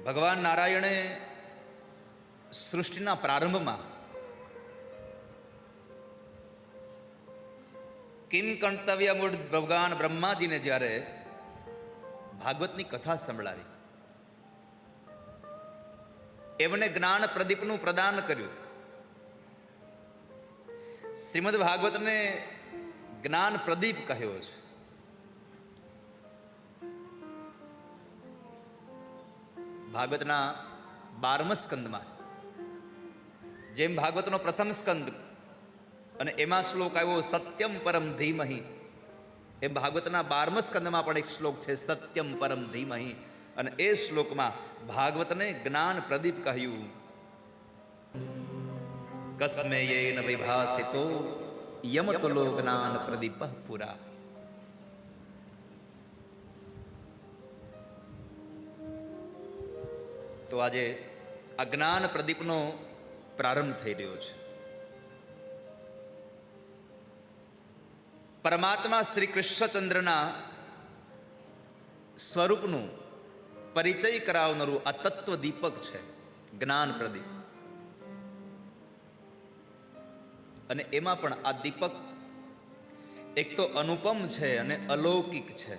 ભગવાન નારાયણે સૃષ્ટિના પ્રારંભમાં કિમ કર્તવ્ય મૂળ ભગવાન બ્રહ્માજીને જ્યારે ભાગવતની કથા સંભળાવી, એમને જ્ઞાન પ્રદીપનું પ્રદાન કર્યું. શ્રીમદ ભાગવતને જ્ઞાન પ્રદીપ કહ્યો છે. ભાગવતના 12મા સ્કંદમાં જેમ ભાગવતનો પ્રથમ સ્કંદ અને એમાં શ્લોક આવ્યો સત્યમ પરમ ધીમહિ, એમ ભાગવતના 12મા સ્કંદમાં પણ એક શ્લોક છે સત્યમ પરમ ધીમહિ, અને એ શ્લોકમાં ભાગવતને જ્ઞાન પ્રદીપ કહ્યું. કસ્મેયેન વિભાસિતો યમતુલો જ્ઞાન પ્રદીપ પુરા. તો આજે આ જ્ઞાન પ્રદીપનો પ્રારંભ થઈ રહ્યો છે. પરમાત્મા શ્રી કૃષ્ણચંદ્રના સ્વરૂપનું પરિચય કરાવનારું આ તત્વ દીપક છે જ્ઞાન પ્રદીપ. અને એમાં પણ આ દીપક એક તો અનુપમ છે અને અલૌકિક છે.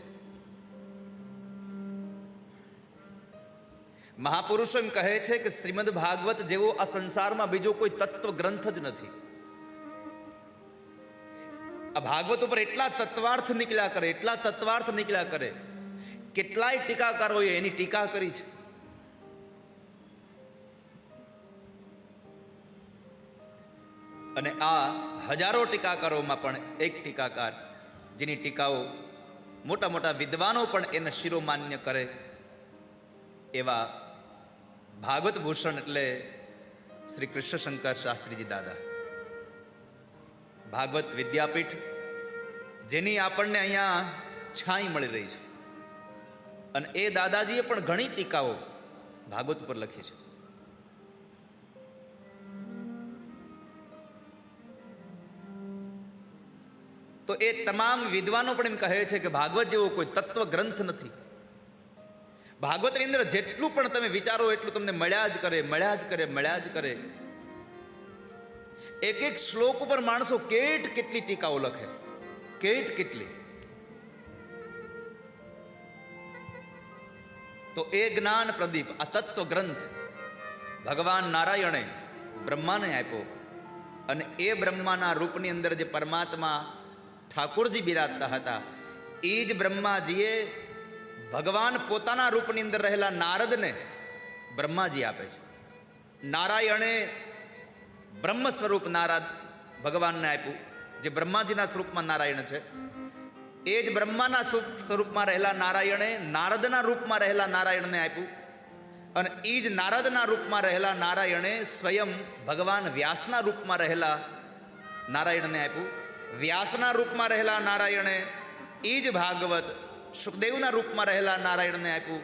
મહાપુરુષો એમ કહે છે કે શ્રીમદ ભાગવત જેવો આ સંસારમાં બીજો કોઈ તત્વ ગ્રંથ જ નથી. આ ભાગવત ઉપર એટલા તત્વાર્થ નીકળ્યા કરે, એટલા તત્વાર્થ નીકળ્યા કરે, કેટલાય ટીકાકારોએ એની ટીકા કરી છે. અને આ હજારો ટીકાકારોમાં પણ એક ટીકાકાર જેની ટીકાઓ મોટા મોટા વિદ્વાનો પણ એને શિરોમાન્ય કરે એવા ભાગવત ભૂષણ એટલે શ્રી કૃષ્ણશંકર શાસ્ત્રીજી દાદા. ભાગવત વિદ્યાપીઠ જેની આપણને અહીંયા છાંય મળી રહી છે, અને એ દાદાજીએ પણ ઘણી ટીકાઓ ભાગવત પર લખી છે. તો એ તમામ વિદ્વાનો પણ એમ કહે છે કે ભાગવત જેવો કોઈ તત્વ ગ્રંથ નથી. ભાગવતની અંદર જેટલું પણ તમે વિચારો એટલું તમને મળ્યા જ કરે, મળ્યા જ કરે, મળ્યા જ કરે. એક એક શ્લોક ઉપર માણસો કેટલી ટીકાઓ લખે, કેટલી. તો એ જ્ઞાન પ્રદીપ, આ તત્વ ગ્રંથ ભગવાન નારાયણે બ્રહ્માને આપ્યો, અને એ બ્રહ્માના રૂપની અંદર જે પરમાત્મા ઠાકોરજી બિરાજતા હતા, એ જ બ્રહ્માજીએ ભગવાન પોતાના રૂપની અંદર રહેલા નારદને બ્રહ્માજી આપે છે. નારાયણે બ્રહ્મ સ્વરૂપ નારદ ભગવાનને આપ્યું, જે બ્રહ્માજીના સ્વરૂપમાં નારાયણ છે. એ જ બ્રહ્માના સ્વરૂપમાં રહેલા નારાયણે નારદના રૂપમાં રહેલા નારાયણને આપ્યું, અને એ જ નારદના રૂપમાં રહેલા નારાયણે સ્વયં ભગવાન વ્યાસના રૂપમાં રહેલા નારાયણને આપ્યું. વ્યાસના રૂપમાં રહેલા નારાયણે એ જ ભાગવત સુખદેવના રૂપમાં રહેલા નારાયણને આપ્યું,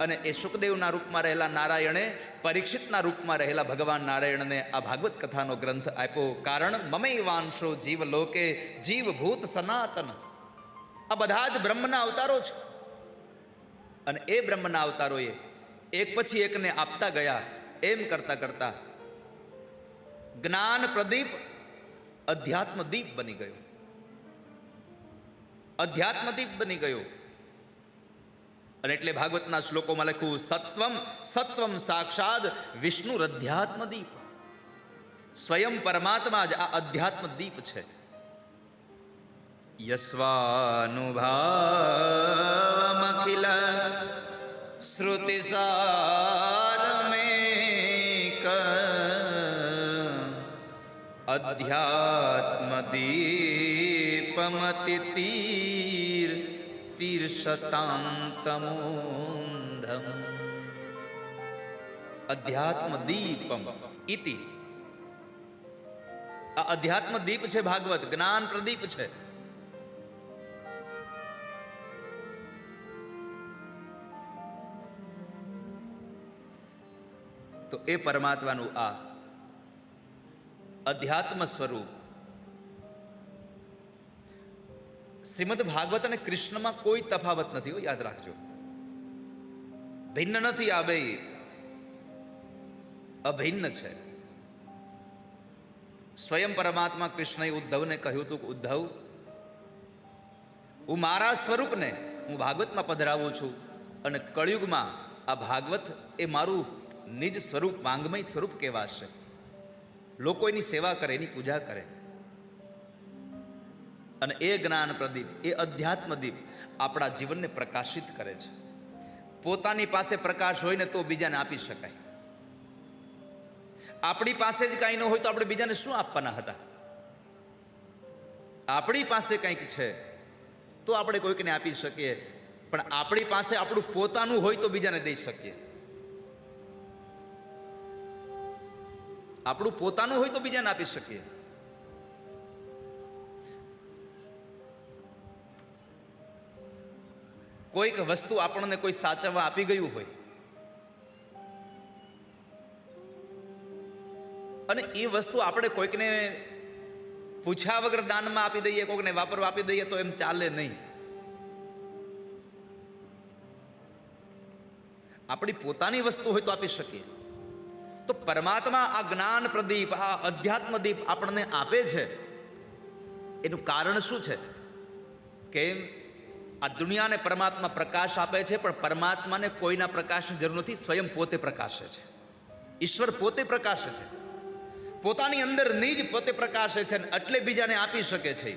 અને એ સુખદેવના રૂપમાં રહેલા નારાયણે પરીક્ષિતના રૂપમાં રહેલા ભગવાન નારાયણને આ ભાગવત કથાનો ગ્રંથ આપ્યો. કારણ મમૈવાંશો જીવ લોકે જીવભૂત સનાતન. આ બધા જ બ્રહ્મના અવતારો છે, અને એ બ્રહ્મના અવતારોએ એક પછી એકને આપતા ગયા. એમ કરતા કરતા જ્ઞાન પ્રદીપ અધ્યાત્મ દીપ બની ગયો. અધ્યાત્મ દીપ બની ગયો. અને એટલે ભાગવતના શ્લોકોમાં લખ્યું સત્વમ સત્વમ સાક્ષાત વિષ્ણુ અધ્યાત્મ દીપ. સ્વયં પરમાત્મા જ આ અધ્યાત્મ દીપ છે. યસ્વાનુભાવમખિલ શ્રુતિસારમેક અધ્યાત્મ દીપમતિ તીર્ષતાંતમોંધમ. અધ્યાત્મ દીપમ ઇતિ. આ અધ્યાત્મ દીપ છે ભાગવત, જ્ઞાન પ્રદીપ છે. તો એ પરમાત્માનું આ અધ્યાત્મ સ્વરૂપ શ્રીમદ ભાગવત અને કૃષ્ણમાં કોઈ તફાવત નથી, યાદ રાખજો. ભિન્ન નથી, આ બે અભિન્ન છે. સ્વયં પરમાત્મા કૃષ્ણએ ઉદ્ધવને કહ્યું હતું કે ઉદ્ધવ, હું મારા સ્વરૂપને હું ભાગવતમાં પધરાવું છું, અને કળિયુગમાં આ ભાગવત એ મારું નિજ સ્વરૂપ, માંગમય સ્વરૂપ કહેવાશે. લોકો એની સેવા કરે, એની પૂજા કરે. અને એ જ્ઞાન પ્રદીપ, એ અધ્યાત્મ દીપ આપણા જીવનને પ્રકાશિત કરે છે. પોતાની પાસે પ્રકાશ હોય ને તો બીજાને આપી શકાય. આપણી પાસે જ કાંઈ ન હોય તો આપણે બીજાને શું આપવાના હતા? આપણી પાસે કંઈક છે તો આપણે કોઈકને આપી શકીએ, પણ આપણી પાસે આપણું પોતાનું હોય તો બીજાને દઈ શકીએ. આપણું પોતાનું હોય તો બીજાને આપી શકીએ. કોઈક વસ્તુ આપણને કોઈ સાચવવા આપી ગયું હોય અને એ વસ્તુ આપણે કોઈકને પૂછ્યા વગર દાનમાં આપી દઈએ, કોઈકને વાપરવા આપી દઈએ તો એમ ચાલે નહીં. આપણી પોતાની વસ્તુ હોય તો આપી શકીએ. તો પરમાત્મા આ જ્ઞાન પ્રદીપ, આ અધ્યાત્મ દીપ આપણને આપે છે. એનું કારણ શું છે? કે આ દુનિયાને પરમાત્મા પ્રકાશ આપે છે, પણ પરમાત્માને કોઈના પ્રકાશની જરૂર નથી. સ્વયં પોતે પ્રકાશે છે. ઈશ્વર પોતે પ્રકાશે છે, પોતાની અંદર નિજ પોતે પ્રકાશે છે, એટલે બીજાને આપી શકે છે.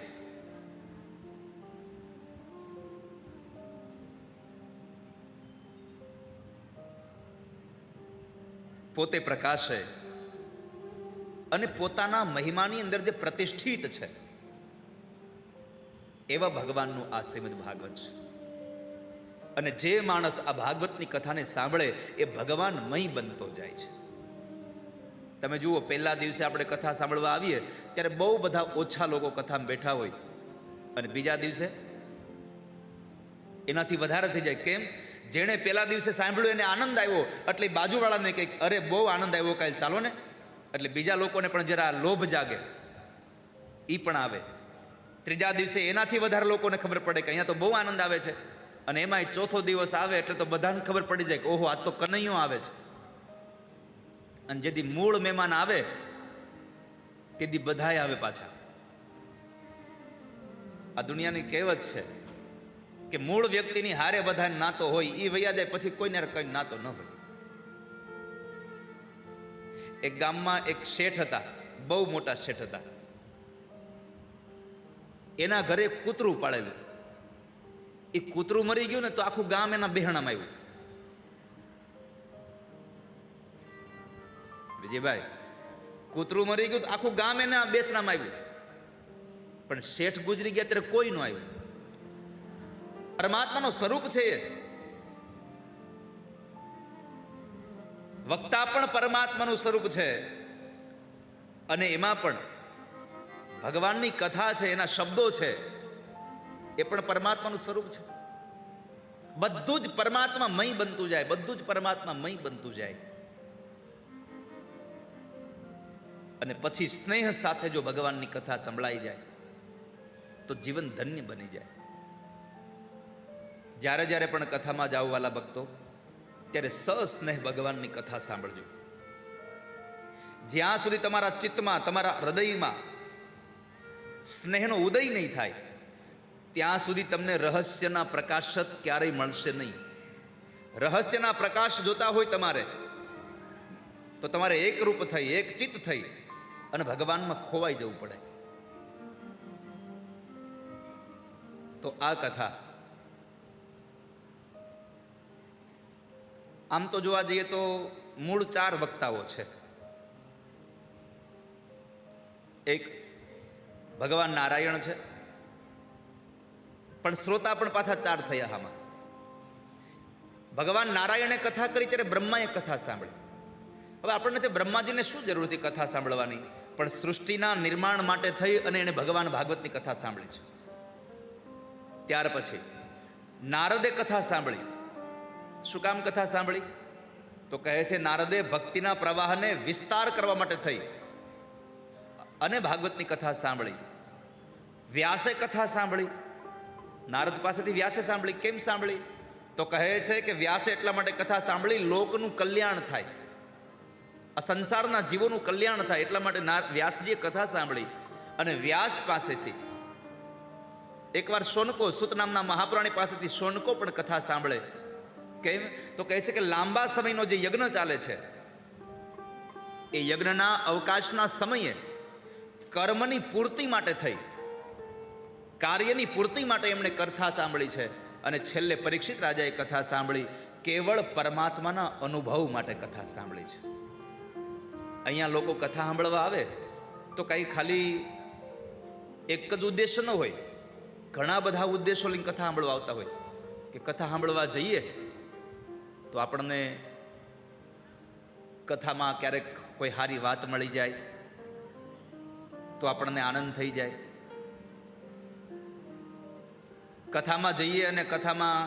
પોતે પ્રકાશે અને પોતાના મહિમાની અંદર જે પ્રતિષ્ઠિત છે એવા ભગવાનનું આ શ્રીમદ ભાગવત છે. અને જે માણસ આ ભાગવતની કથાને સાંભળે એ ભગવાનમય બનતો જાય છે. તમે જુઓ, પહેલા દિવસે આપણે કથા સાંભળવા આવીએ ત્યારે બહુ બધા ઓછા લોકો કથામાં બેઠા હોય, અને બીજા દિવસે એનાથી વધારે થઈ જાય. કેમ? જેણે પહેલા દિવસે સાંભળ્યું એને આનંદ આવ્યો એટલે બાજુવાળાને કંઈક, અરે બહુ આનંદ આવ્યો, કાલે ચાલો ને, એટલે બીજા લોકોને પણ જરા લોભ જાગે, એ પણ આવે. ત્રીજા દિવસે એનાથી વધારે લોકોને ખબર પડે કે અહીંયા તો બહુ આનંદ આવે છે, અને એમાંય ચોથો દિવસ આવે એટલે તો બધાને ખબર પડી જાય કે ઓહો, આજ તો કનૈયો આવે છે. અને જેથી મૂળ મહેમાન આવે તેથી બધાય આવે પાછા. આ દુનિયાની કહેવત છે કે મૂળ વ્યક્તિની હારે બધાને નાતો હોય, એ વૈયા જાય પછી કોઈને કઈ નાતો ન હોય. એક ગામમાં એક શેઠ હતા, બહુ મોટા શેઠ હતા. એના ઘરે કૂતરું પાળેલું. એ કૂતરું મરી ગયું ને તો આખું ગામ એના બહેણામાં આવ્યું. વિજયભાઈ, કૂતરું મરી ગયું તો આખું ગામ એના બેસણામાં આવ્યું, પણ શેઠ ગુજરી ગયા ત્યારે કોઈ ન આવ્યું. પરમાત્માનું સ્વરૂપ છે એ. વક્તા પણ પરમાત્માનું સ્વરૂપ છે, અને એમાં પણ ભગવાનની કથા છે, એના શબ્દો છે, એ પણ પરમાત્માનું સ્વરૂપ છે. બધું જ પરમાત્મામય બનતું જાય, બધું જ પરમાત્મામય બનતું જાય. અને પછી સ્નેહ સાથે જો ભગવાનની કથા સંભળાઈ જાય તો જીવન ધન્ય બની જાય. જ્યારે જ્યારે પણ કથામાં જાઓ વાલા ભક્તો, ત્યારે સસ્નેહ ભગવાનની કથા સાંભળજો. જ્યાં સુધી તમારા ચિત્તમાં, તમારા હૃદયમાં સ્નેહનો ઉદય નહીં થાય ત્યાં સુધી તમને રહસ્યના પ્રકાશ ક્યારેય મળશે નહીં. રહસ્યના પ્રકાશ જોતા હોય તમારે તો તમારે એક રૂપ થઈ, એક ચિત્ત થઈ અને ભગવાનમાં ખોવાઈ જવું પડે. તો આ કથા આમ તો જોવા જઈએ તો મૂળ 4 વક્તાઓ છે. એક ભગવાન નારાયણ છે, પણ શ્રોતા પણ પાછા 4 થયા. આમાં ભગવાન નારાયણે કથા કરી ત્યારે બ્રહ્માએ કથા સાંભળી. હવે આપણને તે બ્રહ્માજીને શું જરૂર હતી કથા સાંભળવાની? પણ સૃષ્ટિના નિર્માણ માટે થઈ અને એણે ભગવાન ભાગવતની કથા સાંભળી છે. ત્યાર પછી નારદે કથા સાંભળી. શું કામ કથા સાંભળી? તો કહે છે નારદે ભક્તિના પ્રવાહને વિસ્તાર કરવા માટે થઈ અને ભાગવતની કથા સાંભળી. વ્યાસે કથા સાંભળી. નારદ પાસેથી વ્યાસે સાંભળી. કેમ સાંભળી? તો કહે છે કે વ્યાસે એટલા માટે કથા સાંભળી લોકનું કલ્યાણ થાય, આ સંસારના જીવોનું કલ્યાણ થાય એટલા માટે વ્યાસજીએ કથા સાંભળી. અને વ્યાસ પાસેથી એકવાર શૌનકો, સૂત નામના મહાપુરાણી પાસેથી શૌનકો પણ કથા સાંભળે. કેમ? તો કહે છે કે લાંબા સમયનો જે યજ્ઞ ચાલે છે એ યજ્ઞના અવકાશના સમયે કર્મની પૂર્તિ માટે થઈ, કાર્યની પૂર્તિ માટે એમણે કથા સાંભળી છે. અને છેલ્લે પરીક્ષિત રાજાએ કથા સાંભળી કેવળ પરમાત્માના અનુભવ માટે કથા સાંભળી છે. અહીંયા લોકો કથા સાંભળવા આવે તો કંઈ ખાલી એક જ ઉદ્દેશ્ય ન હોય, ઘણા બધા ઉદ્દેશો લઈને કથા સાંભળવા આવતા હોય. કે કથા સાંભળવા જઈએ તો આપણને કથામાં ક્યારેક કોઈ સારી વાત મળી જાય તો આપણને આનંદ થઈ જાય. કથામાં જઈએ અને કથામાં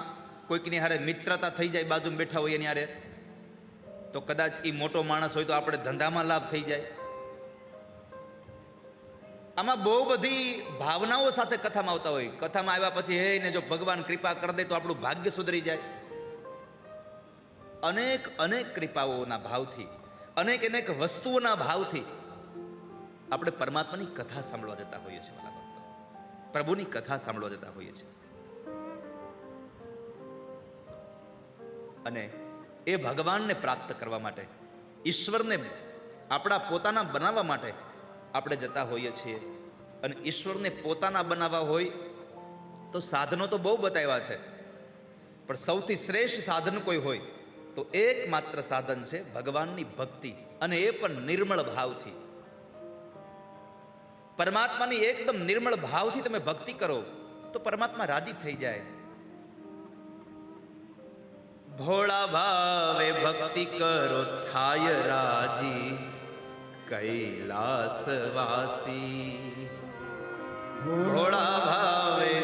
કોઈકની હારે મિત્રતા થઈ જાય, બાજુમાં બેઠા હોય એની હારે, તો કદાચ એ મોટો માણસ હોય તો આપણે ધંધામાં લાભ થઈ જાય. આમાં બહુ બધી ભાવનાઓ સાથે કથામાં આવતા હોય. કથામાં આવ્યા પછી હે ને જો ભગવાન કૃપા કરી દે તો આપણું ભાગ્ય સુધરી જાય. અનેક અનેક કૃપાઓના ભાવથી, અનેક અનેક વસ્તુઓના ભાવથી આપણે પરમાત્માની કથા સાંભળવા જતા હોઈએ છીએ. વાલા ભક્તો, પ્રભુની કથા સાંભળવા જતા હોઈએ છીએ. અને એ ભગવાનને પ્રાપ્ત કરવા માટે, ઈશ્વરને આપણા પોતાના બનાવવા માટે આપણે જતા હોઈએ છીએ. અને ઈશ્વરને પોતાના બનાવવા હોય તો સાધનો તો બહુ બતાવ્યા છે, પણ સૌથી શ્રેષ્ઠ સાધન કોઈ હોય તો એકમાત્ર સાધન છે ભગવાનની ભક્તિ, અને એ પણ નિર્મળ ભાવથી. પરમાત્માની એકદમ નિર્મળ ભાવથી તમે ભક્તિ કરો તો પરમાત્મા રાજી થઈ જાય. ભોળા ભાવે ભક્તિ કરો થાય રાજી કૈલાસવાસી. ભોળા ભાવે